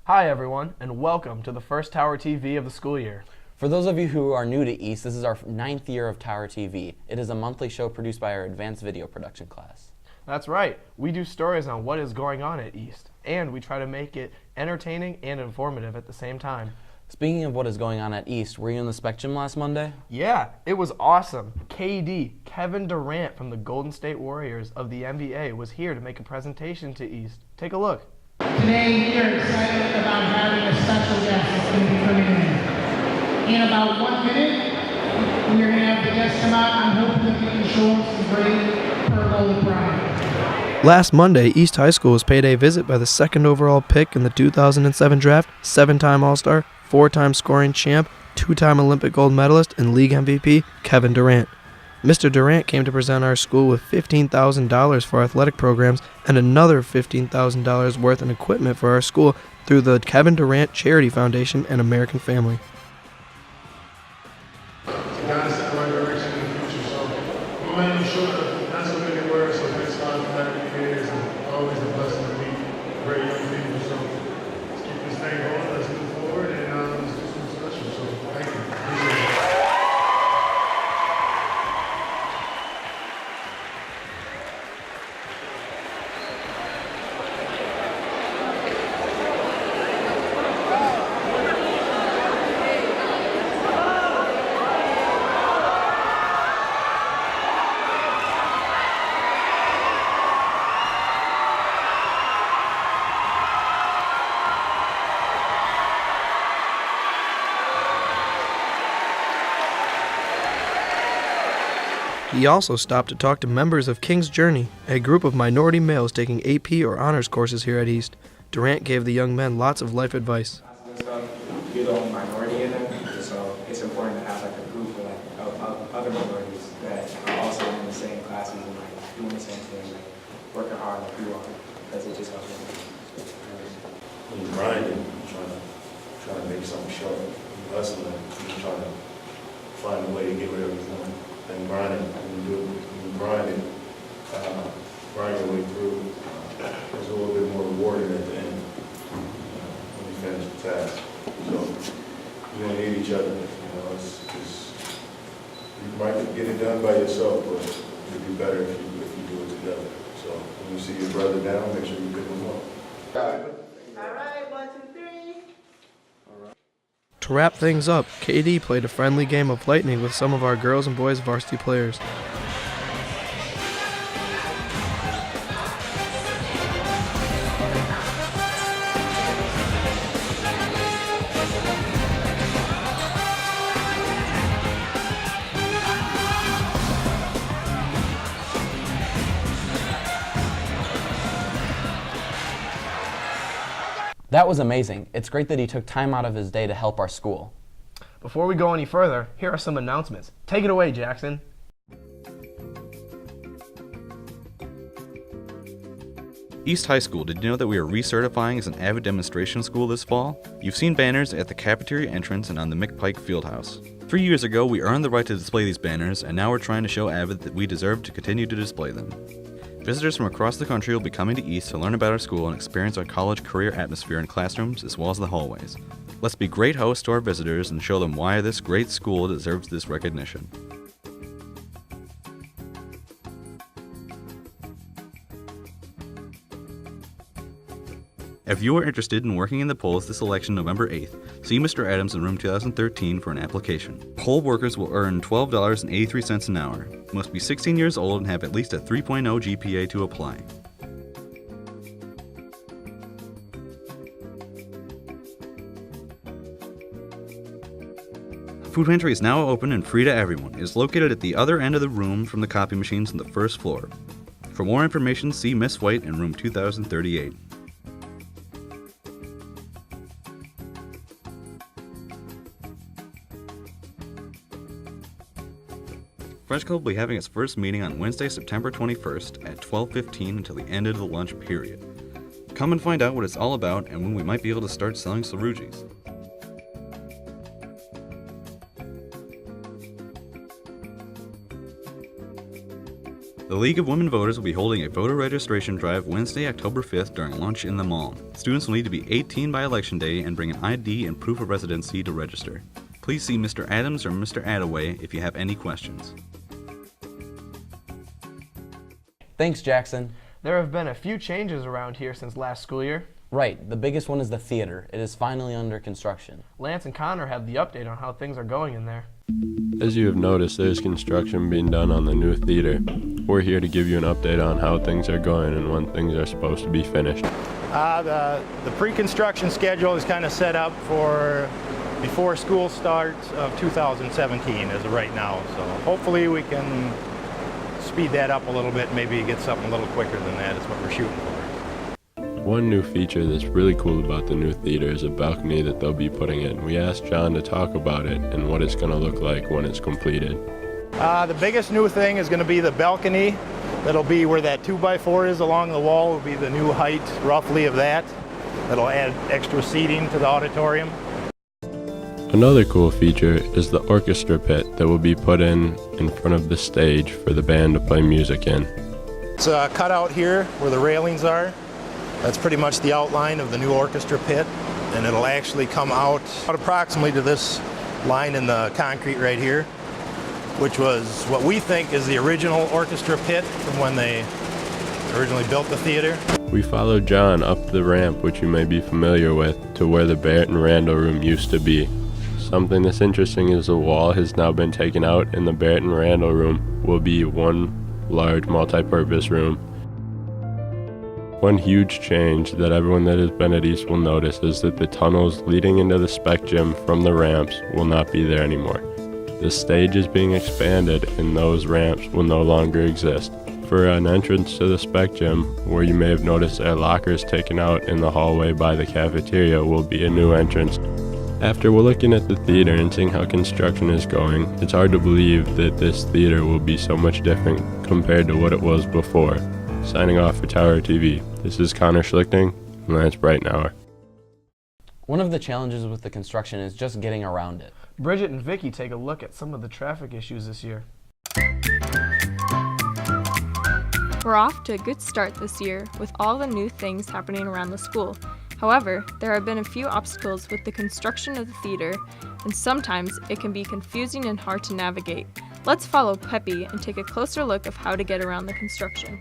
Hi everyone, and welcome to the first Tower TV of the school year. For those of you who are new to East, this is our 9th year of Tower TV. It is a monthly show produced by our advanced video production class. That's right, we do stories on what is going on at East, and we try to make it entertaining and informative at the same time. Speaking of what is going on at East, were you in the Spec Gym last Monday? Yeah, it was awesome. KD, Kevin Durant from the Golden State Warriors of the NBA, was here to make a presentation to East. Take a look. Today, we are excited about having a special guest that's going to be coming in. In about 1 minute, we're going to have the guest come out. I'm hoping that we can show them some great purple pride. Last Monday, East High School was paid a visit by the second overall pick in the 2007 draft, 7-time All-Star, 4-time scoring champ, 2-time Olympic gold medalist, and league MVP, Kevin Durant. Mr. Durant came to present our school with $15,000 for athletic programs and another $15,000 worth in equipment for our school through the Kevin Durant Charity Foundation and American Family. God is the right direction in the future. So we want to be sure that that's what many words. So thanks a lot for having me here. It's always a blessing to meet great young people. So let's keep this thing going. Let's move forward and let's do something special. So thank you. Appreciate it. He also stopped to talk to members of King's Journey, a group of minority males taking AP or honors courses here at East. Durant gave the young men lots of life advice. You're the only minority in them, so it's important to have like a group of other minorities that are also in the same classes and like doing the same thing, like working hard like you are, because it just helps them. When you're grinding, you're trying to make something show. You're hustling, you're trying to find a way to get whatever you want. And grinding, when you grind it, grind your way through, it's a little bit more rewarding at the end when you finish the task. So you're gonna need each other. You might get it done by yourself, but it'd be better if you do it together. So when you see your brother down, make sure you pick him up. All right, 1, 2, 3. To wrap things up, KD played a friendly game of lightning with some of our girls and boys varsity players. That was amazing. It's great that he took time out of his day to help our school. Before we go any further, here are some announcements. Take it away, Jackson. East High School, did you know that we are recertifying as an AVID demonstration school this fall? You've seen banners at the cafeteria entrance and on the McPike Fieldhouse. 3 years ago, we earned the right to display these banners, and now we're trying to show AVID that we deserve to continue to display them. Visitors from across the country will be coming to East to learn about our school and experience our college career atmosphere in classrooms as well as the hallways. Let's be great hosts to our visitors and show them why this great school deserves this recognition. If you are interested in working in the polls this election November 8th, see Mr. Adams in room 2013 for an application. Poll workers will earn $12.83 an hour, must be 16 years old and have at least a 3.0 GPA to apply. Food pantry is now open and free to everyone. It is located at the other end of the room from the copy machines on the first floor. For more information, see Miss White in room 2038. French Club will be having its first meeting on Wednesday, September 21st at 12:15 until the end of the lunch period. Come and find out what it's all about and when we might be able to start selling Salugis. The League of Women Voters will be holding a voter registration drive Wednesday, October 5th during lunch in the mall. Students will need to be 18 by election day and bring an ID and proof of residency to register. Please see Mr. Adams or Mr. Attaway if you have any questions. Thanks, Jackson. There have been a few changes around here since last school year. Right, the biggest one is the theater. It is finally under construction. Lance and Connor have the update on how things are going in there. As you have noticed, there's construction being done on the new theater. We're here to give you an update on how things are going and when things are supposed to be finished. The pre-construction schedule is kind of set up for before school starts of 2017 as of right now. So hopefully we can speed that up a little bit, maybe get something a little quicker than that is what we're shooting for. One new feature that's really cool about the new theater is a balcony that they'll be putting in. We asked John to talk about it and what it's going to look like when it's completed. The biggest new thing is going to be the balcony. That'll be where that 2x4 is along the wall, will be the new height roughly of that. That'll add extra seating to the auditorium. Another cool feature is the orchestra pit that will be put in front of the stage for the band to play music in. It's cut out here where the railings are. That's pretty much the outline of the new orchestra pit, and it'll actually come out approximately to this line in the concrete right here, which was what we think is the original orchestra pit from when they originally built the theater. We followed John up the ramp, which you may be familiar with, to where the Barrett and Randall room used to be. Something that's interesting is the wall has now been taken out, and the Barrett and Randall room will be one large multi-purpose room. One huge change that everyone that has been at East will notice is that the tunnels leading into the spec gym from the ramps will not be there anymore. The stage is being expanded and those ramps will no longer exist. For an entrance to the spec gym, where you may have noticed a lockers taken out in the hallway by the cafeteria, will be a new entrance. After we're looking at the theater and seeing how construction is going, it's hard to believe that this theater will be so much different compared to what it was before. Signing off for Tower TV, this is Connor Schlichting and Lance Breitenauer. One of the challenges with the construction is just getting around it. Bridget and Vicky take a look at some of the traffic issues this year. We're off to a good start this year with all the new things happening around the school. However, there have been a few obstacles with the construction of the theater, and sometimes it can be confusing and hard to navigate. Let's follow Peppy and take a closer look of how to get around the construction.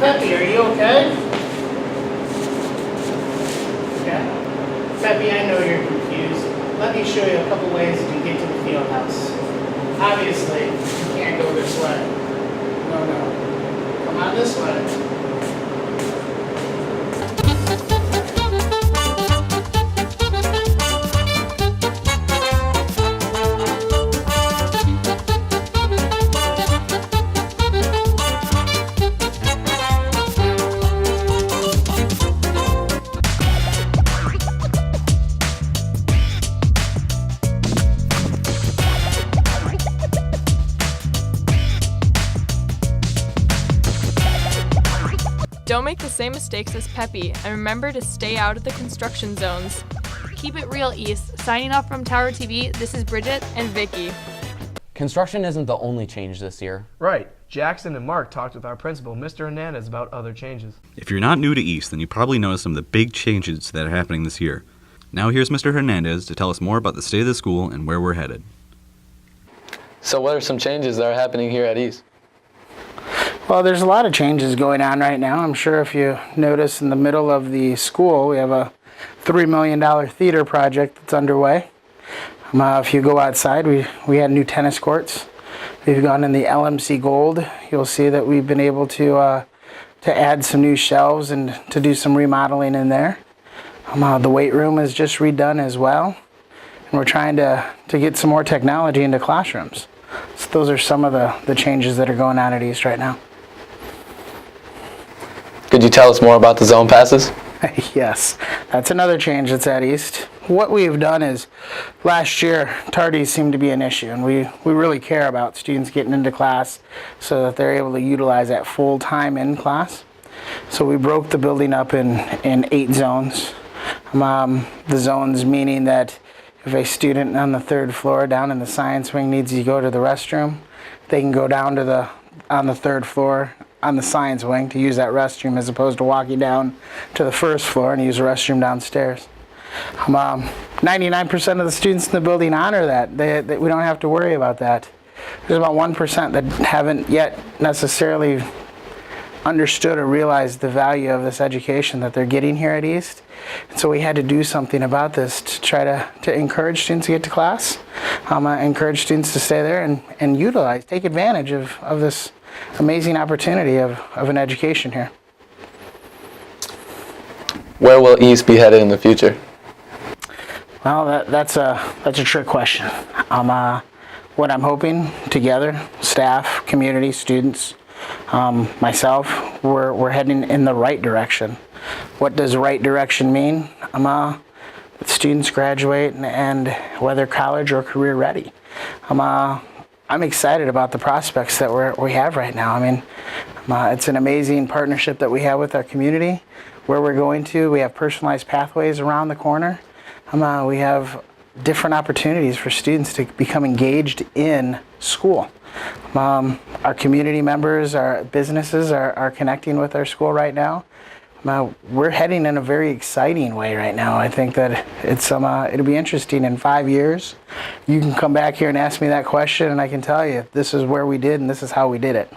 Peppy, are you okay? Yeah. Peppy, I know you're confused. Let me show you a couple ways to get to the field house. Obviously, you can't go this way. No. Come on this way. Don't make the same mistakes as Peppy, and remember to stay out of the construction zones. Keep it real, East. Signing off from Tower TV, this is Bridget And Vicky. Construction isn't the only change this year. Right. Jackson and Mark talked with our principal, Mr. Hernandez, about other changes. If you're not new to East, then you probably noticed some of the big changes that are happening this year. Now here's Mr. Hernandez to tell us more about the state of the school and where we're headed. So what are some changes that are happening here at East? Well, there's a lot of changes going on right now. I'm sure if you notice in the middle of the school, we have a $3 million theater project that's underway. If you go outside, we had new tennis courts. We've gone in the LMC Gold. You'll see that we've been able to add some new shelves and to do some remodeling in there. The weight room is just redone as well. And we're trying to get some more technology into classrooms. So those are some of the changes that are going on at East right now. Could you tell us more about the zone passes? Yes, that's another change that's at East. What we've done is, last year, tardies seemed to be an issue, and we really care about students getting into class so that they're able to utilize that full time in class. So we broke the building up in 8 zones. The zones meaning that if a student on the 3rd floor down in the science wing needs to go to the restroom, they can go down to on the 3rd floor on the science wing to use that restroom, as opposed to walking down to the 1st floor and use the restroom downstairs. 99% of the students in the building honor that. We don't have to worry about that. There's about 1% that haven't yet necessarily understood or realized the value of this education that they're getting here at East. And so we had to do something about this to try to encourage students to get to class, encourage students to stay there and take advantage of this amazing opportunity of an education here. Where will East be headed in the future? Well, that's a trick question. What I'm hoping together, staff, community, students, myself, we're heading in the right direction. What does right direction mean? Students graduate and whether college or career ready. I'm excited about the prospects that we have right now. I mean, it's an amazing partnership that we have with our community. Where we're going to, we have personalized pathways around the corner. We have different opportunities for students to become engaged in school. Our community members, our businesses are connecting with our school right now. We're heading in a very exciting way right now. I think that it'll be interesting in 5 years. You can come back here and ask me that question and I can tell you this is where we did and this is how we did it.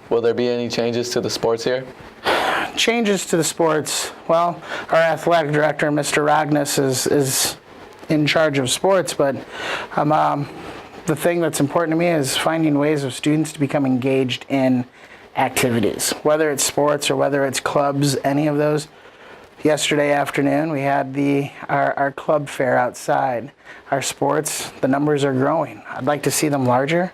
Will there be any changes to the sports here? Changes to the sports. Well, our athletic director, Mr. Ragnes, is in charge of sports, but the thing that's important to me is finding ways of students to become engaged in activities, whether it's sports or whether it's clubs, any of those. Yesterday afternoon, we had our club fair outside. Our sports, the numbers are growing. I'd like to see them larger,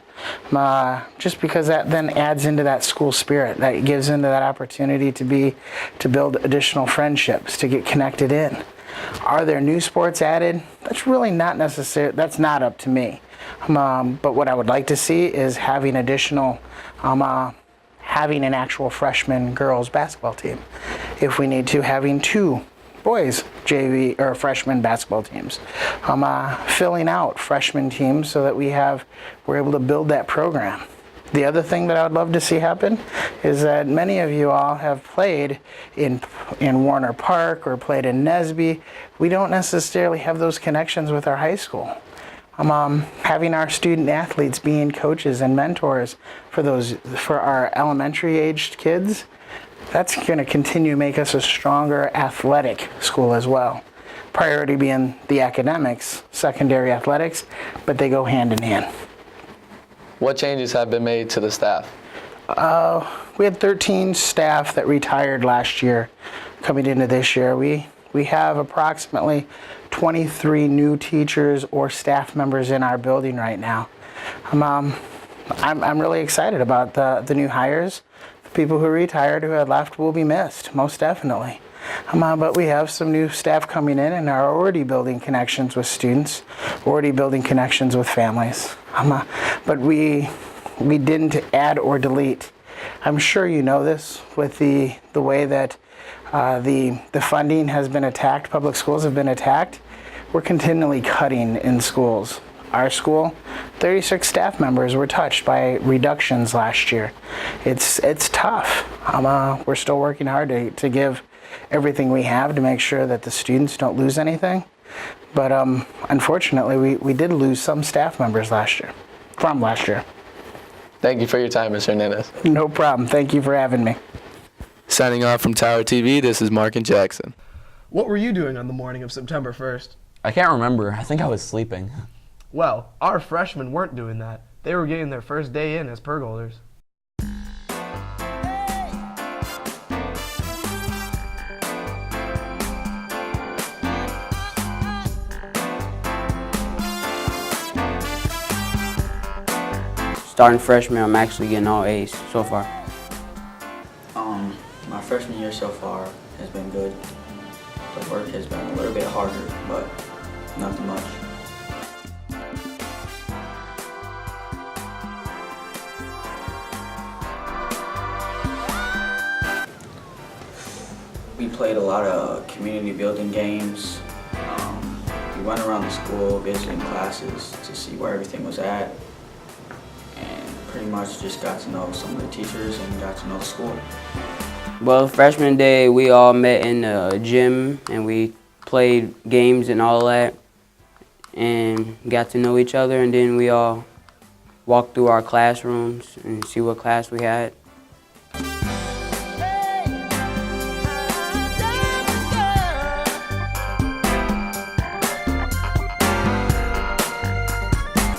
just because that then adds into that school spirit. That gives into that opportunity to build additional friendships, to get connected in. Are there new sports added? That's really not necessary. That's not up to me. But what I would like to see is having additional, having an actual freshman girls basketball team. If we need to, having 2 boys JV or freshman basketball teams. Filling out freshman teams so that we're able to build that program. The other thing that I would love to see happen is that many of you all have played in Warner Park or played in Nesby. We don't necessarily have those connections with our high school. Having our student athletes being coaches and mentors for our elementary aged kids, that's going to continue to make us a stronger athletic school as well. Priority being the academics, secondary athletics, but they go hand in hand. What changes have been made to the staff? We had 13 staff that retired last year. Coming into this year, we have approximately 23 new teachers or staff members in our building right now. I'm really excited about the new hires. The people who retired, who had left, will be missed, most definitely. But we have some new staff coming in and are already building connections with students, already building connections with families. But we didn't add or delete. I'm sure you know this with the way that the funding has been attacked, public schools have been attacked. We're continually cutting in schools. Our school, 36 staff members were touched by reductions last year. It's tough. We're still working hard to give everything we have to make sure that the students don't lose anything. But unfortunately, we did lose some staff members from last year. Thank you for your time, Mr. Hernandez. No problem. Thank you for having me. Signing off from Tower TV, this is Mark and Jackson. What were you doing on the morning of September 1st? I can't remember. I think I was sleeping. Well, our freshmen weren't doing that. They were getting their first day in as pergolders. starting freshman, I'm actually getting all A's so far. My freshman year so far has been good. The work has been a little bit harder, but nothing much. We played a lot of community building games. We went around the school visiting classes to see where everything was at, and pretty much just got to know some of the teachers and got to know the school. Well, freshman day, we all met in the gym and we played games and all that and got to know each other, and then we all walked through our classrooms and see what class we had.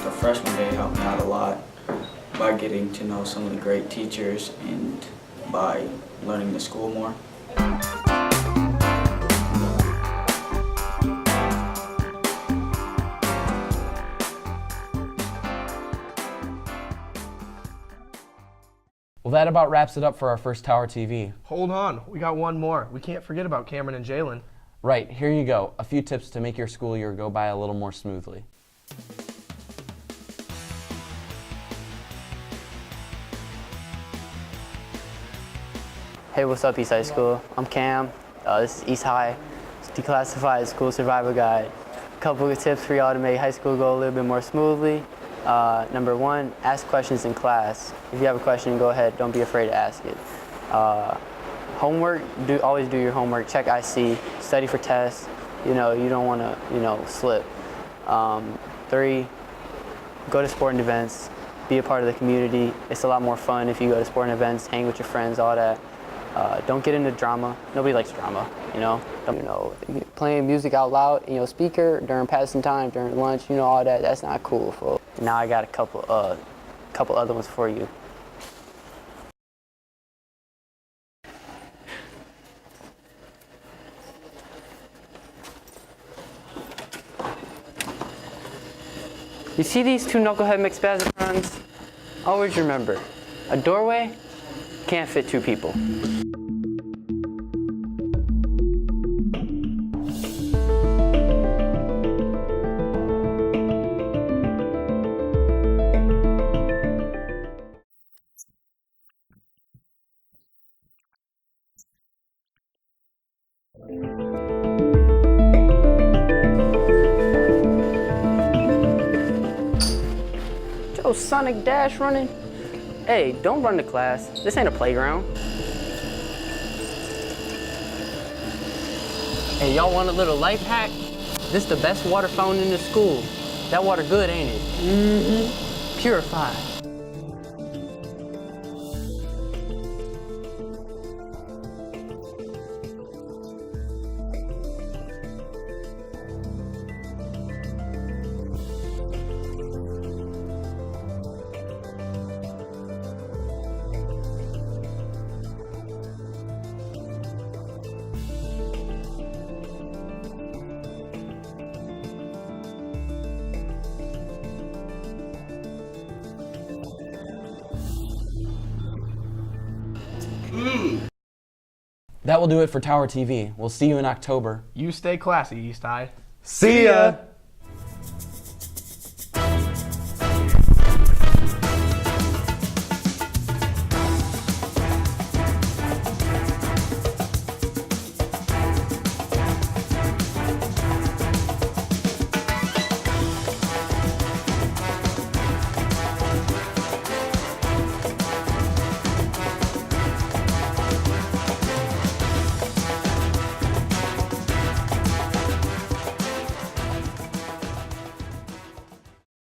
The freshman day helped me out a lot by getting to know some of the great teachers and by learning the school more. Well, that about wraps it up for our first Tower TV. Hold on, we got one more. We can't forget about Cameron and Jalen. Right, here you go. A few tips to make your school year go by a little more smoothly. Hey, what's up, East High School? I'm Cam. This is East High. It's Declassified School Survival Guide. A couple of tips for y'all to make high school go a little bit more smoothly. Number one, ask questions in class. If you have a question, go ahead. Don't be afraid to ask it. Homework, always do your homework. Check IC. Study for tests. You don't want to, slip. 3, go to sporting events. Be a part of the community. It's a lot more fun if you go to sporting events, hang with your friends, all that. Don't get into drama. Nobody likes drama, Playing music out loud, speaker during passing time, during lunch, all that. That's not cool, folks. Now I got a couple other ones for you. You see these two knucklehead McSpazatrons? Always remember, a doorway can't fit 2 people. Joe Sonic Dash running? Hey, don't run to class. This ain't a playground. Hey, y'all want a little life hack? This the best water fountain in the school. That water good, ain't it? Mm-hmm. Purified. That will do it for Tower TV. We'll see you in October. You stay classy, East High. See ya!